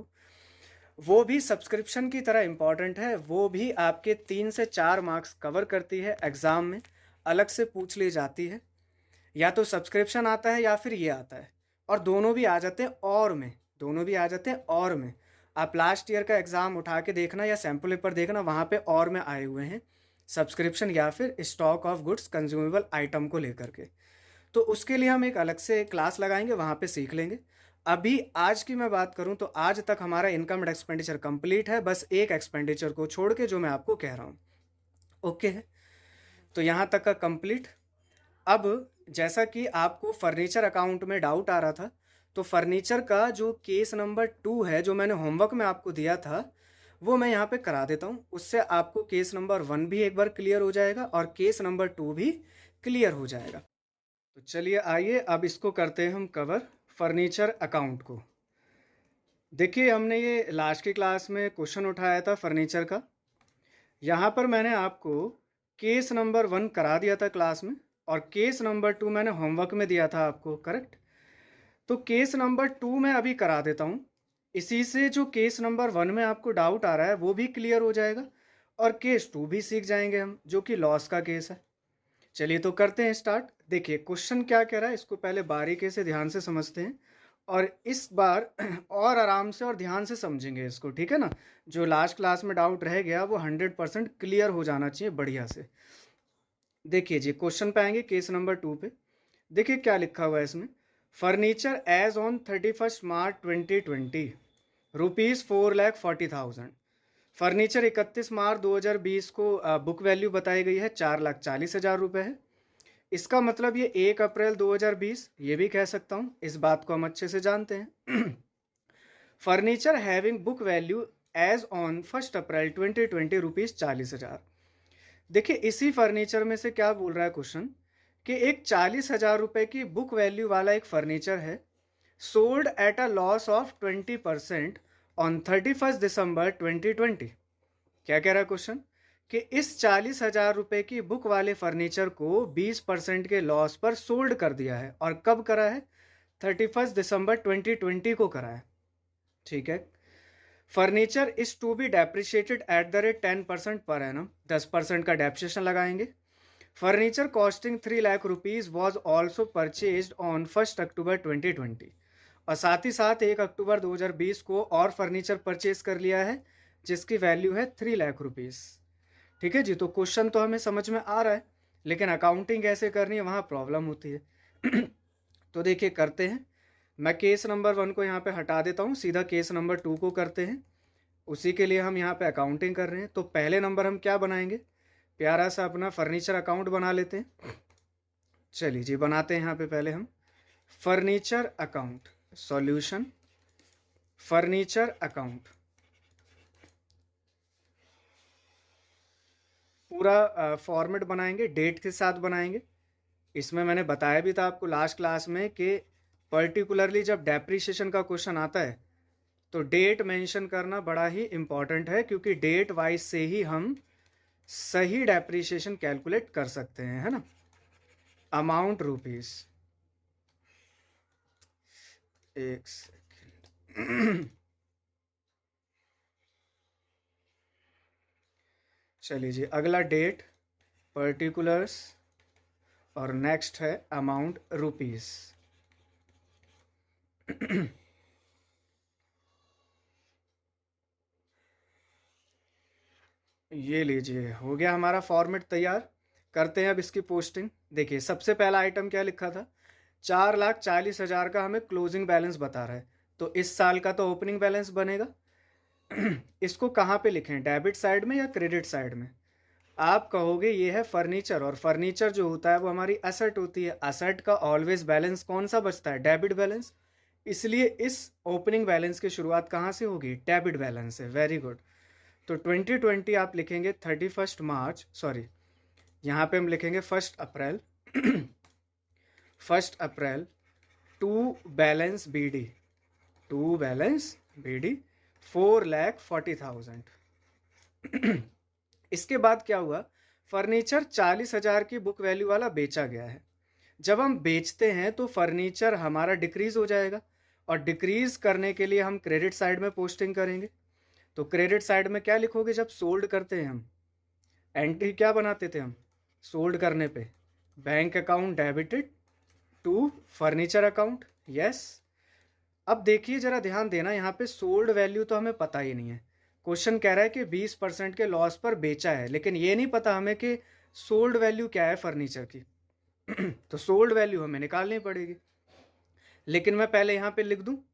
वो भी सब्सक्रिप्शन की तरह इम्पॉर्टेंट है। वो भी आपके 3 से 4 मार्क्स कवर करती है एग्ज़ाम में। अलग से पूछ ली जाती है, या तो सब्सक्रिप्शन आता है या फिर ये आता है, और दोनों भी आ जाते हैं और में, दोनों भी आ जाते हैं और में। आप लास्ट ईयर का एग्ज़ाम उठा के देखना या सैम्पल पेपर देखना, वहाँ पे और में आए हुए हैं सब्सक्रिप्शन या फिर stock of goods consumable item को लेकर के। तो उसके लिए हम एक अलग से क्लास लगाएंगे, वहाँ पे सीख लेंगे। अभी आज की मैं बात करूँ तो आज तक हमारा इनकम एंड एक्सपेंडिचर कंप्लीट है, बस एक एक्सपेंडिचर को छोड़ के जो मैं आपको कह रहा हूँ। ओके है, तो यहाँ तक का कंप्लीट। अब जैसा कि आपको फर्नीचर अकाउंट में डाउट आ रहा था, तो फर्नीचर का जो केस नंबर 2 है जो मैंने होमवर्क में आपको दिया था, वो मैं यहाँ पे करा देता हूँ। उससे आपको केस नंबर 1 भी एक बार क्लियर हो जाएगा और केस नंबर 2 भी क्लियर हो जाएगा। तो चलिए आइए अब इसको करते हैं हम कवर, फर्नीचर अकाउंट को। देखिए हमने ये लास्ट की क्लास में क्वेश्चन उठाया था फर्नीचर का। यहाँ पर मैंने आपको केस नंबर 1 करा दिया था क्लास में, और केस नंबर 2 मैंने होमवर्क में दिया था आपको, करेक्ट। तो केस नंबर 2 मैं अभी करा देता हूँ, इसी से जो केस नंबर 1 में आपको डाउट आ रहा है वो भी क्लियर हो जाएगा, और केस 2 भी सीख जाएंगे हम, जो कि लॉस का केस है। चलिए तो करते हैं स्टार्ट। देखिए क्वेश्चन क्या कह रहा है, इसको पहले बारीकी से ध्यान से समझते हैं, और इस बार और आराम से और ध्यान से समझेंगे इसको, ठीक है ना। जो लास्ट क्लास में डाउट रह गया वो 100% क्लियर हो जाना चाहिए बढ़िया से। देखिए जी क्वेश्चन पे आएंगे, केस नंबर 2 पे। देखिए क्या लिखा हुआ है इसमें, furniture as on 31 March 2020 ₹4,40,000। Furniture 31 March 2020 को बुक वैल्यू बताई गई है 4,40,000 रुपये है। इसका मतलब ये 1 अप्रैल 2020, ये भी कह सकता हूँ, इस बात को हम अच्छे से जानते हैं। Furniture having book value as on 1 April 2020 ₹40,000। देखिए इसी फर्नीचर में से क्या बोल रहा है क्वेश्चन, कि एक 40,000 रुपये की बुक वैल्यू वाला एक फर्नीचर है, sold at a loss of 20% on 31 December 2020। क्या कह रहा है क्वेश्चन, कि इस 40,000 रुपये की बुक वाले फर्नीचर को 20% के लॉस पर सोल्ड कर दिया है, और कब करा है, 31 दिसंबर 2020 को करा है, ठीक है। Furniture is to be depreciated at the rate 10% per annum, 10% का डेप्रिशिएशन लगाएंगे। Furniture costing 3 lakh rupees was also purchase on 1 October 2020, और साथ ही साथ 1 अक्टूबर 2020 को और फर्नीचर परचेज कर लिया है जिसकी वैल्यू है 3 लाख रुपीज़। ठीक है जी, तो क्वेश्चन तो हमें समझ में आ रहा है, लेकिन अकाउंटिंग कैसे करनी है वहाँ प्रॉब्लम होती है। तो देखिए करते हैं, मैं केस नंबर 1 को यहाँ पे हटा देता हूँ, सीधा केस नंबर 2 को करते हैं। उसी के लिए हम यहाँ पे अकाउंटिंग कर रहे हैं। तो पहले नंबर हम क्या बनाएंगे, प्यारा सा अपना फर्नीचर अकाउंट बना लेते हैं। चलिए जी बनाते हैं यहाँ पे पहले हम furniture account, solution furniture account. पूरा फॉर्मेट बनाएंगे, डेट के साथ बनाएंगे। इसमें मैंने बताया भी था आपको लास्ट क्लास में कि पर्टिकुलरली जब डेप्रीशिएशन का क्वेश्चन आता है तो डेट मेंशन करना बड़ा ही इंपॉर्टेंट है, क्योंकि डेट वाइज से ही हम सही डेप्रीशिएशन कैलकुलेट कर सकते हैं, है ना। अमाउंट रुपीस, एक सेकेंड। चलिए जी अगला डेट, पर्टिकुलर्स, और नेक्स्ट है अमाउंट रुपीस। ये लीजिए हो गया हमारा फॉर्मेट तैयार। करते हैं अब इसकी पोस्टिंग। देखिए सबसे पहला आइटम क्या लिखा था, 4,40,000 का हमें क्लोजिंग बैलेंस बता रहा है, तो इस साल का तो ओपनिंग बैलेंस बनेगा। इसको कहाँ पे लिखें, डेबिट साइड में या क्रेडिट साइड में। आप कहोगे ये है फर्नीचर, और फर्नीचर जो होता है वो हमारी असेट होती है। असेट का ऑलवेज बैलेंस कौन सा बचता है, डेबिट बैलेंस। इसलिए इस ओपनिंग बैलेंस की शुरुआत कहाँ से होगी, डेबिट बैलेंस से। Very good. तो 2020 आप लिखेंगे 31 मार्च, सॉरी यहाँ पे हम लिखेंगे 1 April. 1 April to balance B D, to balance B D 4,40,000। इसके बाद क्या हुआ, फर्नीचर 40,000 की बुक वैल्यू वाला बेचा गया है। जब हम बेचते हैं तो फर्नीचर हमारा डिक्रीज हो जाएगा, और डिक्रीज करने के लिए हम क्रेडिट साइड में पोस्टिंग करेंगे। तो क्रेडिट साइड में क्या लिखोगे, जब सोल्ड करते हैं हम एंट्री क्या बनाते थे हम, सोल्ड करने पे bank account debited to furniture account, yes. अब देखिए जरा ध्यान देना, यहाँ पे सोल्ड वैल्यू तो हमें पता ही नहीं है। क्वेश्चन कह रहा है कि 20% के लॉस पर बेचा है, लेकिन ये नहीं पता हमें कि सोल्ड वैल्यू क्या है फर्नीचर की। तो सोल्ड वैल्यू हमें निकालनी पड़ेगी, लेकिन मैं पहले यहाँ पे लिख दूँ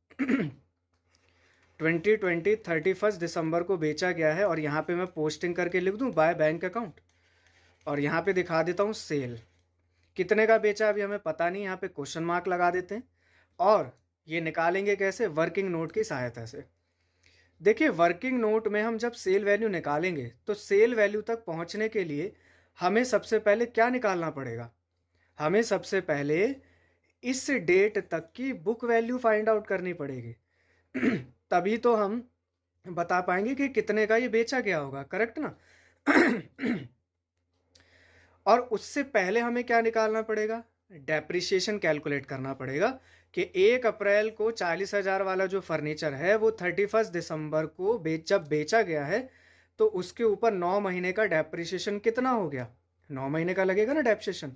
2020 31 दिसंबर को बेचा गया है, और यहाँ पे मैं पोस्टिंग करके लिख दूँ बाय बैंक अकाउंट, और यहाँ पे दिखा देता हूँ सेल। कितने का बेचा अभी हमें पता नहीं, यहाँ पे क्वेश्चन मार्क लगा देते हैं। और ये निकालेंगे कैसे? वर्किंग नोट की सहायता से। देखिए वर्किंग नोट में हम जब सेल वैल्यू निकालेंगे तो सेल वैल्यू तक पहुंचने के लिए हमें सबसे पहले क्या निकालना पड़ेगा? हमें सबसे पहले इस डेट तक की बुक वैल्यू फाइंड आउट करनी पड़ेगी। तभी तो हम बता पाएंगे कि कितने का ये बेचा गया होगा, करेक्ट ना? और उससे पहले हमें क्या निकालना पड़ेगा? डेप्रिसिएशन कैलकुलेट करना पड़ेगा कि 1 अप्रैल को 40,000 वाला जो फर्नीचर है वो 31 दिसंबर को जब बेचा गया है तो उसके ऊपर 9 महीने का डेप्रिसिएशन कितना हो गया? 9 महीने का लगेगा ना डेप्रिसिएशन।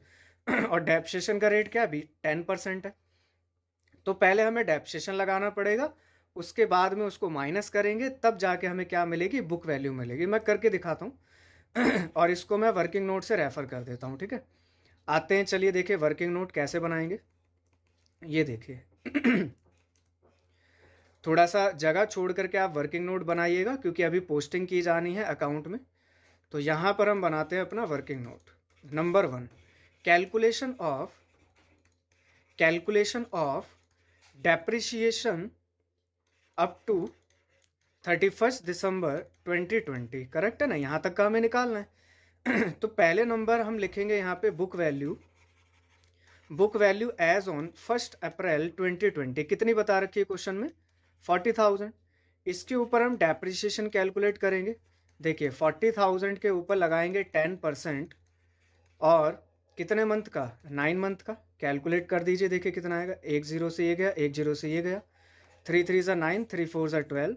और डेप्रिसिएशन का रेट क्या अभी 10% है। तो पहले हमें डेप्रिसिएशन लगाना पड़ेगा, उसके बाद में उसको माइनस करेंगे, तब जाके हमें क्या मिलेगी? बुक वैल्यू मिलेगी। मैं करके दिखाता हूँ और इसको मैं वर्किंग नोट से रेफर कर देता हूँ, ठीक है? आते हैं, चलिए देखिए वर्किंग नोट कैसे बनाएंगे। ये देखिए थोड़ा सा जगह छोड़ करके आप वर्किंग नोट बनाइएगा, क्योंकि अभी पोस्टिंग की जानी है अकाउंट में। तो यहाँ पर हम बनाते हैं अपना working note. Number 1, calculation of depreciation up to 31 December 2020, correct है ना? यहाँ तक का हमें निकालना है। तो पहले नंबर हम लिखेंगे यहाँ पे book value as on 1 April 2020। कितनी बता रखी है क्वेश्चन में? 40,000। इसके ऊपर हम डेप्रिसिएशन कैलकुलेट करेंगे। देखिए 40,000 के ऊपर लगाएंगे 10%, और कितने मंथ का? 9 मंथ का। कैलकुलेट कर दीजिए, देखिए कितना आएगा। 1 0 से ये गया, 1 0 से ये गया, 3 3 ज़ा 9, 3 4 ज़ा 12,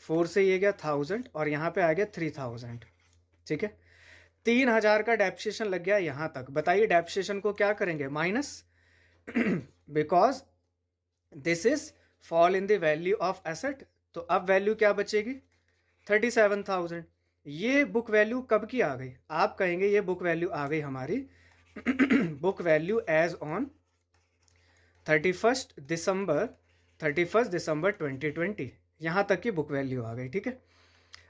4 से ये गया 1000, और यहाँ पे आ गया 3000, ठीक है? 3,000 का डेप्रिसिएशन लग गया यहाँ तक। बताइए डेप्रिसिएशन को क्या करेंगे? Minus, because this is fall in the value of asset. तो अब वैल्यू क्या बचेगी? 37,000। ये बुक वैल्यू कब की आ गई? आप कहेंगे ये बुक वैल्यू आ गई हमारी book value as on 31 December 2020। यहाँ तक की बुक वैल्यू आ गई, ठीक है?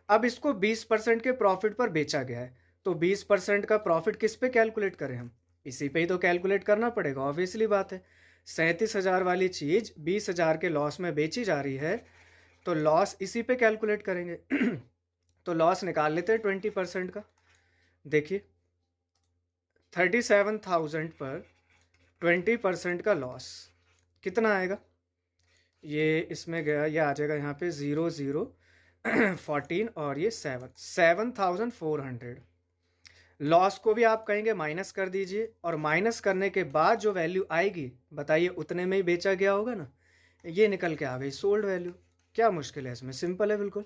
अब इसको 20% के प्रॉफिट पर बेचा गया है, तो 20% का प्रॉफिट किस पे कैलकुलेट करें हम? इसी पे ही तो कैलकुलेट करना पड़ेगा, ऑब्वियसली बात है। 37,000 वाली चीज़ 20,000 के लॉस में बेची जा रही है, तो लॉस इसी पे कैलकुलेट करेंगे। तो लॉस निकाल लेते हैं 20% का। देखिए 37,000 पर 20% का लॉस कितना आएगा? ये इसमें गया, ये आ जाएगा यहाँ पे 0 0 14, और ये 7,400। लॉस को भी आप कहेंगे माइनस कर दीजिए, और माइनस करने के बाद जो वैल्यू आएगी बताइए उतने में ही बेचा गया होगा ना। ये निकल के आ गई सोल्ड वैल्यू। क्या मुश्किल है इसमें? सिंपल है बिल्कुल।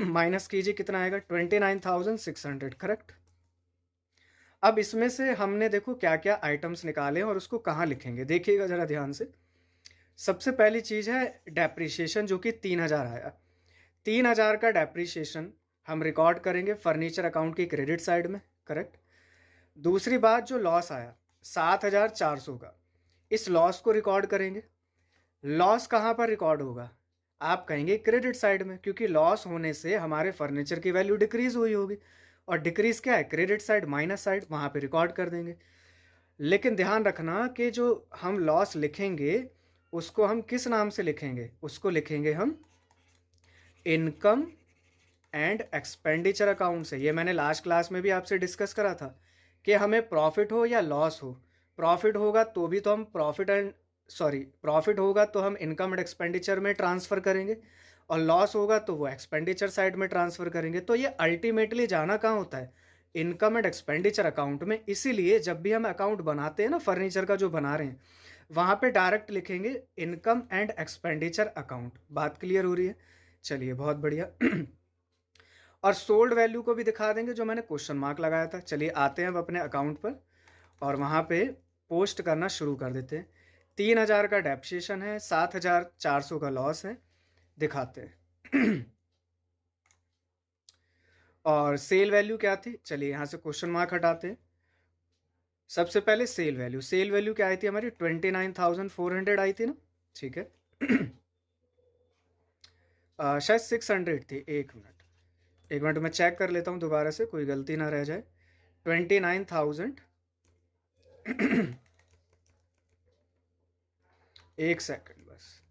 माइनस कीजिए, कितना आएगा? 29,600, करेक्ट। अब इसमें से हमने देखो क्या क्या आइटम्स निकाले और उसको कहाँ लिखेंगे, देखिएगा जरा ध्यान से। सबसे पहली चीज़ है डेप्रिसिएशन, जो कि 3,000 आया। 3,000 का डेप्रिसिएशन हम रिकॉर्ड करेंगे फर्नीचर अकाउंट की क्रेडिट साइड में, करेक्ट। दूसरी बात, जो लॉस आया 7,400 का, इस लॉस को रिकॉर्ड करेंगे। लॉस कहाँ पर रिकॉर्ड होगा? आप कहेंगे क्रेडिट साइड में, क्योंकि लॉस होने से हमारे फर्नीचर की वैल्यू डिक्रीज हुई होगी, और डिक्रीज क्या है? क्रेडिट साइड, माइनस साइड, वहाँ पे रिकॉर्ड कर देंगे। लेकिन ध्यान रखना कि जो हम लॉस लिखेंगे उसको हम किस नाम से लिखेंगे? उसको लिखेंगे हम इनकम एंड एक्सपेंडिचर अकाउंट से। ये मैंने लास्ट क्लास में भी आपसे डिस्कस करा था कि हमें प्रॉफिट हो या लॉस हो, प्रॉफिट होगा तो भी तो हम प्रॉफिट होगा तो हम इनकम एंड एक्सपेंडिचर में ट्रांसफ़र करेंगे, और लॉस होगा तो वो एक्सपेंडिचर साइड में ट्रांसफ़र करेंगे। तो ये अल्टीमेटली जाना कहाँ होता है? इनकम एंड एक्सपेंडिचर अकाउंट में। इसीलिए जब भी हम अकाउंट बनाते हैं ना, फर्नीचर का जो बना रहे हैं, वहाँ पे डायरेक्ट लिखेंगे इनकम एंड एक्सपेंडिचर अकाउंट। बात क्लियर हो रही है? चलिए बहुत बढ़िया। और सोल्ड वैल्यू को भी दिखा देंगे जो मैंने क्वेश्चन मार्क लगाया था। चलिए आते हैं अब अपने अकाउंट पर और वहाँ पे पोस्ट करना शुरू कर देते हैं। 3000 का डेप्रिसिएशन है, 7400 का लॉस है, दिखाते हैं। और सेल वैल्यू क्या थी, चलिए यहाँ से क्वेश्चन मार्क हटाते हैं। सबसे पहले सेल वैल्यू क्या आई थी हमारी, 29,400 आई थी ना, ठीक है। शायद 600 थी, एक मिनट मैं चेक कर लेता हूँ दोबारा से, कोई गलती ना रह जाए। 29,000 एक सेकंड बस।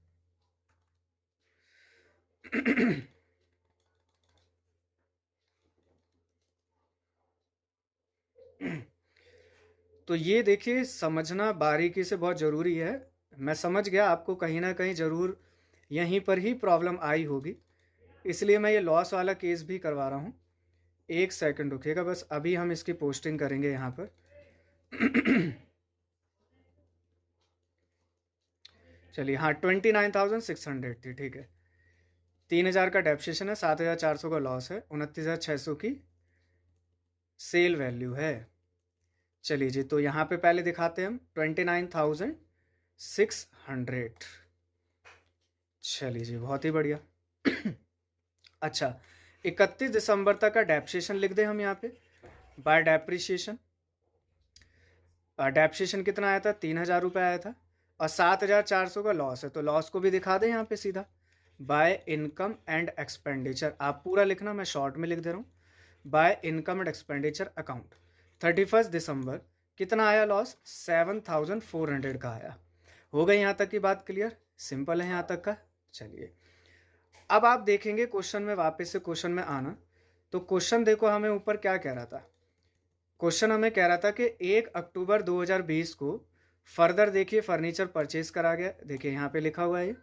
तो ये देखिए, समझना बारीकी से बहुत ज़रूरी है। मैं समझ गया आपको कहीं ना कहीं ज़रूर यहीं पर ही प्रॉब्लम आई होगी, इसलिए मैं ये लॉस वाला केस भी करवा रहा हूँ। एक सेकंड रुकिएगा बस, अभी हम इसकी पोस्टिंग करेंगे यहाँ पर। चलिए हाँ, 29,600 थी, ठीक है। 3000 का डेप्रिसिएशन है, 7400 का लॉस है, 29,600 की सेल वैल्यू है। चलिए जी, तो यहाँ पे पहले दिखाते हैं हम 29,600। चलिए जी, बहुत ही बढ़िया। अच्छा, 31 दिसंबर तक का डेप्रिसिएशन लिख दें हम यहाँ पे। बाय डेप्रिसिएशन, डेप्रिसिएशन कितना आया था, 3000 रुपये आया था, और 7400 का लॉस है, तो लॉस को भी दिखा दें यहाँ पे सीधा। बाय इनकम एंड एक्सपेंडिचर, आप पूरा लिखना, मैं शॉर्ट में लिख दे रहा हूँ। By income and expenditure account 31 December कितना आया लॉस, 7400 का आया। हो गई यहाँ तक की बात क्लियर, सिंपल है यहाँ तक का। चलिए अब आप देखेंगे क्वेश्चन में, वापस से क्वेश्चन में आना, तो क्वेश्चन देखो हमें ऊपर क्या कह रहा था। क्वेश्चन हमें कह रहा था कि 1 अक्टूबर 2020 को फर्दर देखिए फर्नीचर परचेज करा गया। देखिए यहाँ पे लिखा हुआ है ये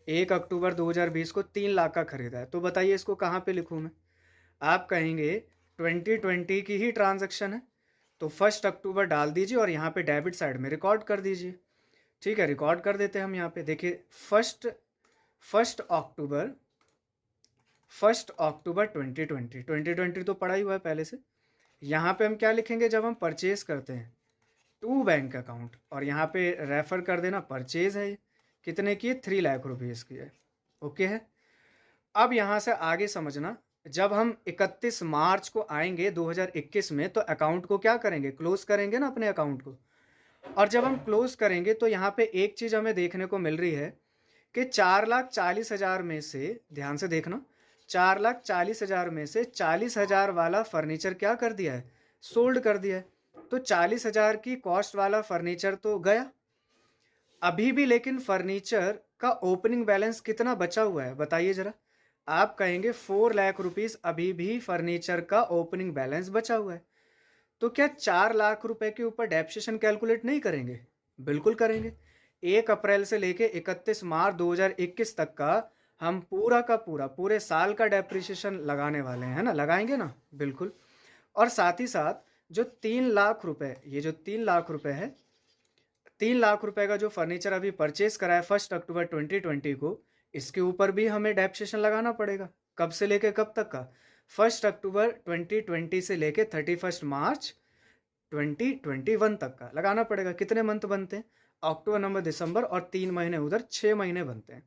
1 अक्टूबर 2020 को 3 लाख का खरीदा है। तो बताइए इसको कहाँ पे लिखूँ मैं। आप कहेंगे 2020 की ही ट्रांजैक्शन है, तो 1 अक्टूबर डाल दीजिए और यहाँ पे डेबिट साइड में रिकॉर्ड कर दीजिए। ठीक है, रिकॉर्ड कर देते हैं हम यहाँ पे। देखिए फर्स्ट अक्टूबर 2020 तो पड़ा ही हुआ है पहले से। यहाँ पे हम क्या लिखेंगे, जब हम परचेज करते हैं टू बैंक अकाउंट, और यहाँ पे रेफर कर देना परचेज है, कितने की है, 3 लाख रुपीज़ की है। ओके है। अब यहाँ से आगे समझना, जब हम 31 मार्च को आएंगे 2021 में, तो अकाउंट को क्या करेंगे, क्लोज करेंगे ना अपने अकाउंट को। और जब हम क्लोज करेंगे तो यहाँ पे एक चीज़ हमें देखने को मिल रही है कि 4,40,000 में से, ध्यान से देखना, 4,40,000 में से 40,000 वाला फर्नीचर क्या कर दिया है, सोल्ड कर दिया है। तो 40,000 की कॉस्ट वाला फर्नीचर तो गया अभी भी, लेकिन फर्नीचर का ओपनिंग बैलेंस कितना बचा हुआ है बताइए जरा। आप कहेंगे 4 लाख रुपीस अभी भी फर्नीचर का ओपनिंग बैलेंस बचा हुआ है। तो क्या 4 लाख रुपए के ऊपर डेप्रिसिएशन कैलकुलेट नहीं करेंगे, बिल्कुल करेंगे। 1 अप्रैल से लेके 31 मार्च 2021 तक का हम पूरा का पूरा पूरे साल का डेप्रिसिएशन लगाने वाले हैं, है ना, लगाएंगे ना, बिल्कुल। और साथ ही साथ जो 3 लाख रुपए, ये जो 3 लाख रुपए है, 3 लाख रुपए का जो फर्नीचर अभी परचेज करा है 1 अक्टूबर 2020 को, इसके ऊपर भी हमें डेप्रिसिएशन लगाना पड़ेगा। कब से लेके कब तक का, 1 अक्टूबर 2020 से लेके 31 मार्च 2021 तक का लगाना पड़ेगा। कितने मंथ बनते हैं, अक्टूबर नवंबर दिसंबर, और 3 महीने उधर, 6 महीने बनते हैं।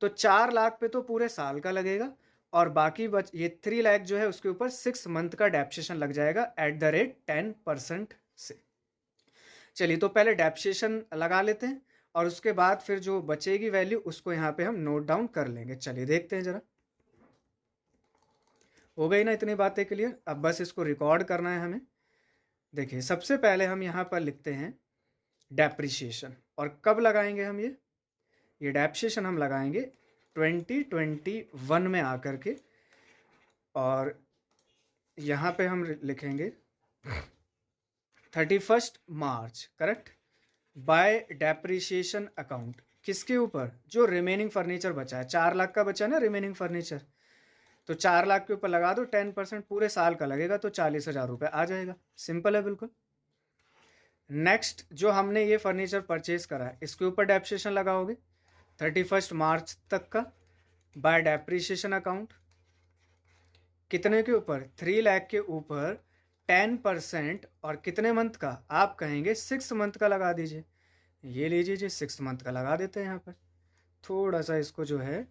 तो 4 लाख पे तो पूरे साल का लगेगा, और बाकी ये 3 लाख जो है उसके ऊपर 6 मंथ का डेप्रिसिएशन लग जाएगा एट द रेट 10% से। चलिए तो पहले डेप्रिसिएशन लगा लेते हैं, और उसके बाद फिर जो बचेगी वैल्यू उसको यहाँ पे हम नोट डाउन कर लेंगे। चलिए देखते हैं जरा, हो गई ना इतनी बातें क्लियर। अब बस इसको रिकॉर्ड करना है हमें। देखिए सबसे पहले हम यहाँ पर लिखते हैं डेप्रिसिएशन, और कब लगाएंगे हम ये डेप्रिसिएशन हम लगाएंगे 2021 में आकर के, और यहाँ पे हम लिखेंगे 31 मार्च, करेक्ट, बाय डेप्रिसिएशन अकाउंट। किसके ऊपर, जो रिमेनिंग फर्नीचर बचा है, 4 लाख का बचा है ना रिमेनिंग फर्नीचर, तो 4 लाख के ऊपर लगा दो 10%, पूरे साल का लगेगा, तो 40,000 रुपये आ जाएगा। सिंपल है बिल्कुल। नेक्स्ट, जो हमने ये फर्नीचर परचेज करा है इसके ऊपर डेप्रिसिएशन लगाओगे 31 मार्च तक का, बाय डेप्रिसिएशन अकाउंट। कितने के ऊपर? 3 लाख के ऊपर 10% और कितने मंथ का? आप कहेंगे 6 मंथ का लगा दीजिए। ये लीजिए जी, 6 मंथ का लगा देते हैं यहाँ पर। थोड़ा सा इसको जो है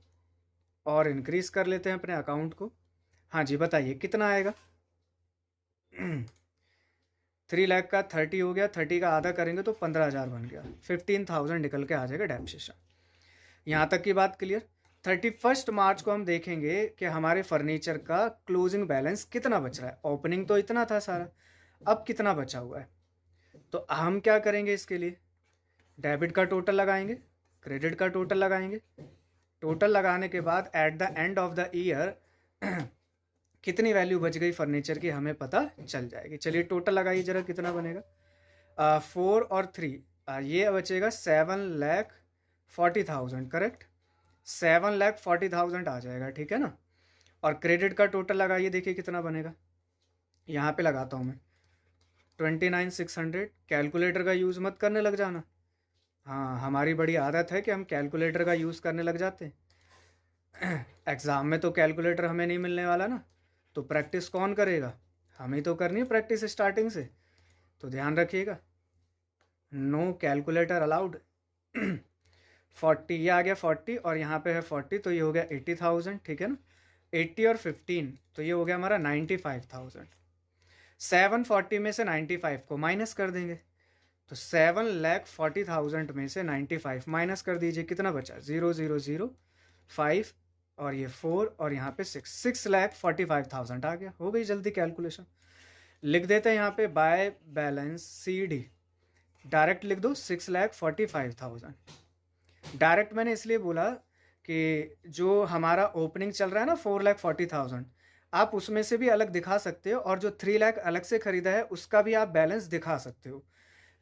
और इंक्रीज कर लेते हैं अपने अकाउंट को। हाँ जी, बताइए कितना आएगा? 3 लाख का 30 हो गया, 30 का आधा करेंगे तो 15,000 बन गया, 15,000 निकल के आ जाएगा डेप्रिसिएशन। यहाँ तक की बात क्लियर। 31 मार्च को हम देखेंगे कि हमारे फर्नीचर का क्लोजिंग बैलेंस कितना बच रहा है। ओपनिंग तो इतना था सारा, अब कितना बचा हुआ है? तो हम क्या करेंगे इसके लिए? डेबिट का टोटल लगाएंगे, क्रेडिट का टोटल लगाएंगे। टोटल लगाने के बाद at the end of the year कितनी वैल्यू बच गई फर्नीचर की हमें पता चल जाएगी। चलिए टोटल लगाइए जरा, कितना बनेगा? 4 और 3 ये बचेगा 7,40,000, करेक्ट? 7,40,000 आ जाएगा, ठीक है ना। और क्रेडिट का टोटल लगाइए, देखिए कितना बनेगा। यहाँ पे लगाता हूँ मैं 29,600। कैलकुलेटर का यूज़ मत करने लग जाना। हाँ, हमारी बड़ी आदत है कि हम कैलकुलेटर का यूज़ करने लग जाते हैं। एग्ज़ाम में तो कैलकुलेटर हमें नहीं मिलने वाला ना, तो प्रैक्टिस कौन करेगा? हमें तो करनी है प्रैक्टिस स्टार्टिंग से, तो ध्यान रखिएगा, नो कैलकुलेटर अलाउड। 40 ये आ गया 40 और यहाँ पे है 40, तो ये हो गया 80,000, ठीक है ना। 80 और 15 तो ये हो गया हमारा 95,000। 740 में से 95 को माइनस कर देंगे, तो 7,40,000 में से 95 माइनस कर दीजिए, कितना बचा? 0,005 और ये 4 और यहाँ पे 6,45,000 आ गया। हो गई जल्दी कैलकुलेशन। लिख देते हैं यहाँ पे बाय बैलेंस CD, डायरेक्ट लिख दो 6,45,000। डायरेक्ट मैंने इसलिए बोला कि जो हमारा ओपनिंग चल रहा है ना 4,40,000, आप उसमें से भी अलग दिखा सकते हो, और जो 3 लाख अलग से खरीदा है उसका भी आप बैलेंस दिखा सकते हो,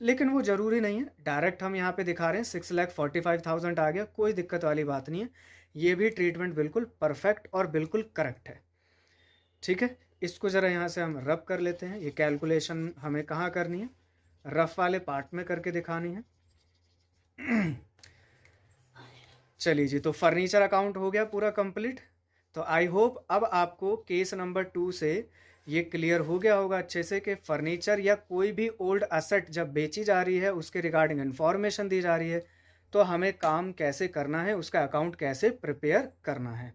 लेकिन वो ज़रूरी नहीं है। डायरेक्ट हम यहाँ पे दिखा रहे हैं 6,45,000 आ गया, कोई दिक्कत वाली बात नहीं है। ये भी ट्रीटमेंट बिल्कुल परफेक्ट और बिल्कुल करेक्ट है, ठीक है। इसको ज़रा यहाँ से हम रफ कर लेते हैं। ये कैलकुलेशन हमें कहाँ करनी है? रफ वाले पार्ट में करके दिखानी है। चलिए जी, तो फर्नीचर अकाउंट हो गया पूरा कंप्लीट। तो आई होप अब आपको केस नंबर 2 से ये क्लियर हो गया होगा अच्छे से कि फर्नीचर या कोई भी ओल्ड असेट जब बेची जा रही है, उसके रिगार्डिंग इन्फॉर्मेशन दी जा रही है, तो हमें काम कैसे करना है, उसका अकाउंट कैसे प्रिपेयर करना है,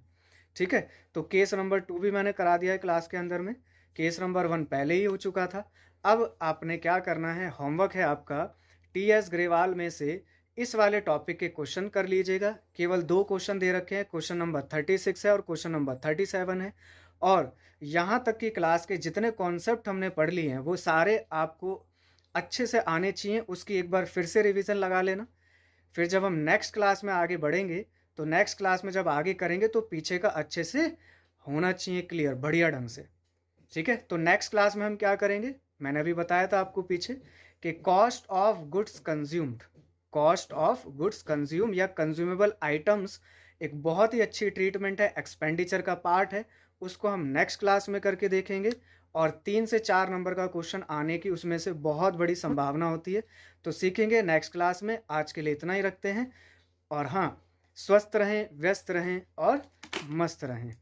ठीक है। तो केस नंबर 2 भी मैंने करा दिया है क्लास के अंदर में। केस नंबर 1 पहले ही हो चुका था। अब आपने क्या करना है, होमवर्क है आपका, TS ग्रेवाल में से इस वाले टॉपिक के क्वेश्चन कर लीजिएगा। केवल 2 क्वेश्चन दे रखे हैं, क्वेश्चन नंबर 36 है और क्वेश्चन नंबर 37 है। और यहाँ तक की क्लास के जितने कॉन्सेप्ट हमने पढ़ लिए हैं वो सारे आपको अच्छे से आने चाहिए। उसकी एक बार फिर से रिवीजन लगा लेना। फिर जब हम नेक्स्ट क्लास में आगे बढ़ेंगे, तो नेक्स्ट क्लास में जब आगे करेंगे तो पीछे का अच्छे से होना चाहिए क्लियर, बढ़िया ढंग से, ठीक है। तो नेक्स्ट क्लास में हम क्या करेंगे, मैंने अभी बताया था आपको पीछे कि cost of goods consumed, cost of goods consume या कंज्यूमेबल आइटम्स एक बहुत ही अच्छी ट्रीटमेंट है, एक्सपेंडिचर का पार्ट है। उसको हम नेक्स्ट क्लास में करके देखेंगे, और 3 से 4 नंबर का क्वेश्चन आने की उसमें से बहुत बड़ी संभावना होती है। तो सीखेंगे नेक्स्ट क्लास में। आज के लिए इतना ही रखते हैं, और हाँ, स्वस्थ रहें, व्यस्त रहें और मस्त रहें।